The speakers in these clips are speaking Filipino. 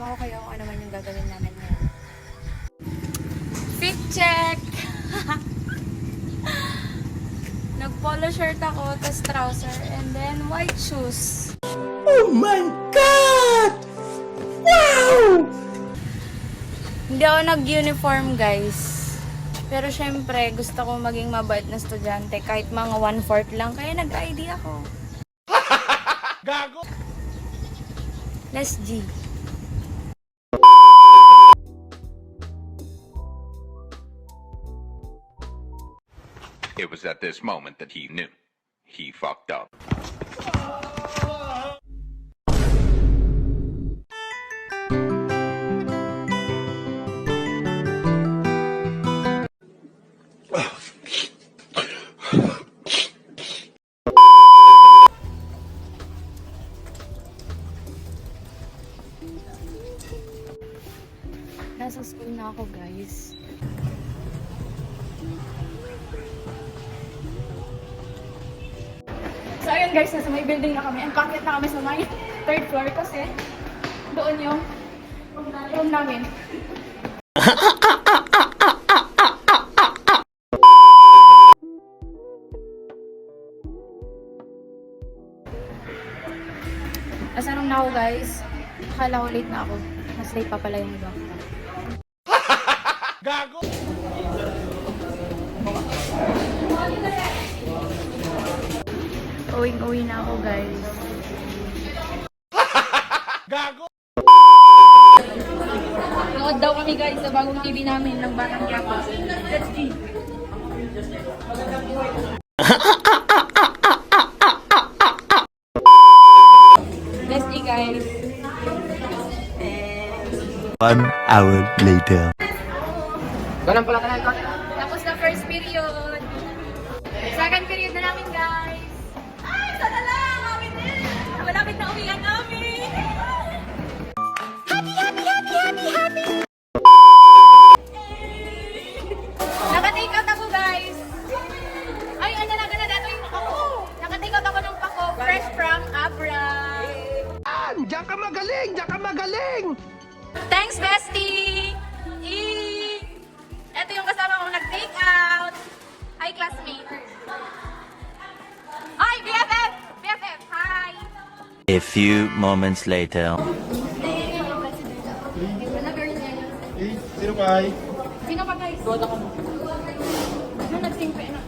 Isama ko kayo kung ano man yung gagawin namin ngayon. Fit check! Nag-polo shirt ako, tas trouser, and then white shoes. Oh my God! Wow! Hindi ako nag-uniform, guys. Pero syempre, gusto ko maging mabait na estudyante kahit mga 1/4 lang, kaya nag-ID ako. Gago! Let's G. It was at this moment that he knew. He fucked up. Nasa school na ako, guys. So, ayun guys, nasa may building na kami. Ang packet na kami sa may 3rd floor kasi doon yung room namin. Nasa room na ako, guys. Akala ko late na ako. Mas late pa pala yung iba. Gago! Uwing-uwi na ako, guys. Gago! Nood daw kami, guys, sa bagong TV namin ng Batang Quiapo. Let's see. Let's see, guys. 1 hour later. Ganun pala tayo. Tapos na first period. Second period na namin, guys. Ay, sana lang! Amin din! Malapit na uwian namin! Happy, happy, happy, happy, happy! Naka-take out ako, guys. Ay, ano na dato yung ako. Naka-take out ako ng pako. Fresh from Abra. Diyan ka magaling! Diyan ka magaling! Thanks, bestie! Ito yung kasama kong nag-take out. Hi, classmate. Hi, BFF! BFF, hi! A few moments later. Sino kay? Sino ka, guys? Goda ka mo. Ano nag-singpe na?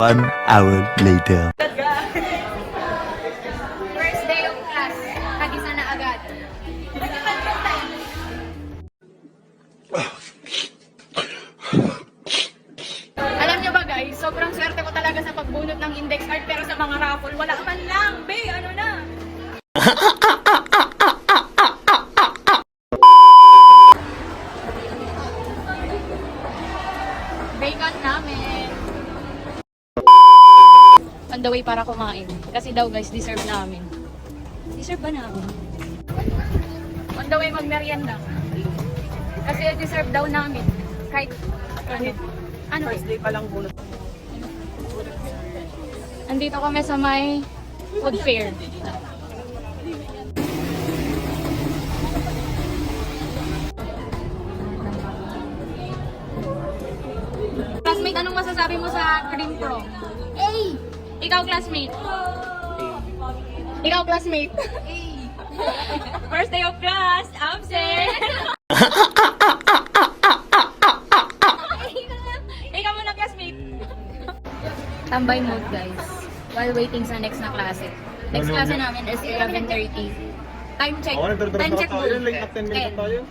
1 hour later. First day of class. Hagisa na agad. Alam nyo ba, guys? Sobrang swerte ko talaga sa pagbunot ng index card, pero sa mga raffle, wala man lang. Be, ano na? Bacon namin. On the way para kumain. Kasi daw, guys, deserve namin. Deserve ba namin? On the way mag-merienda. Kasi deserve daw namin. Kahit ano? First day pa lang bunot. Andito kami sa may food fair. Classmate, anong masasabi mo sa Cream Pro? A! Ikaw, classmate? Ikaw, classmate? A! First day of class, absent! Ikaw muna, classmate. Tambay mode, guys. While waiting sa next na klase. Next klase namin is 11:30. Time check. Time check mo. Late up 10 minutes tayo.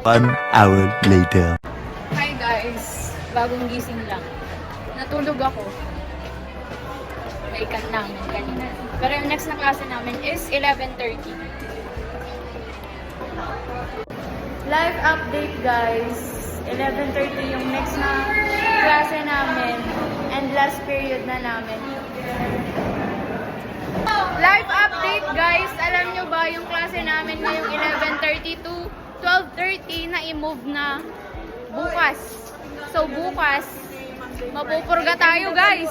1 hour later. Hi guys. Bagong gising lang. Natulog ako. May ikan namin kanina. Pero yung next na klase namin is 11:30. Live update, guys. 11:30 yung next na klase namin. And last period na namin. Live update, guys. Alam nyo ba yung klase namin ngayong 11:30 to 12:30 na i-move na bukas. So bukas, mapupurga tayo, guys.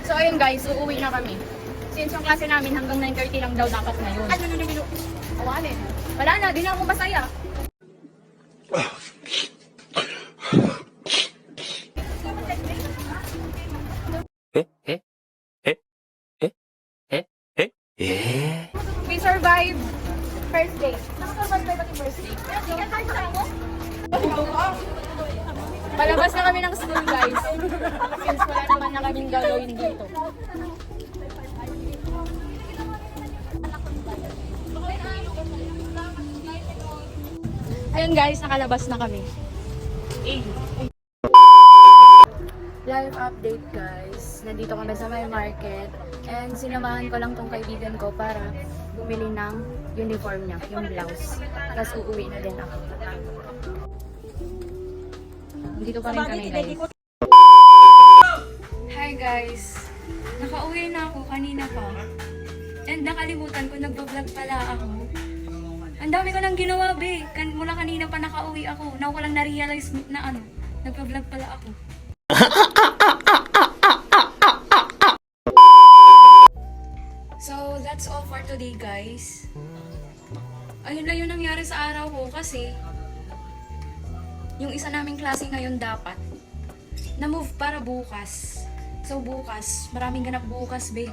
So ayun guys, uuwi na kami. Since yung klase namin hanggang 9:30 lang daw dapat ngayon. Awalin. Wala na, di na ako masaya. We survived first day. Nakasurvive ba yung first day? Palabas na kami ng school guys. Since wala naman na kaming gagawin dito. Ayun guys, nakalabas na kami. Live update guys. Nandito kami sa may market. And sinamahan ko lang tong kaibigan ko para bumili ng uniform niya, yung blouse. Tapos uuwi na din ako. Dito pa rin kami guys. Hi guys. Nakauwi na ako kanina pa. And nakalimutan ko, nagbablog pala ako. Ang dami ko nang ginawa, be. Mula kanina pa nakauwi ako. Now ko lang na-realize na nagbablog pala ako. So, that's all for today, guys. Ayun lang yung nangyari sa araw ko kasi yung isa naming klase ngayon dapat na-move para bukas. So, bukas, maraming ganap bukas, be.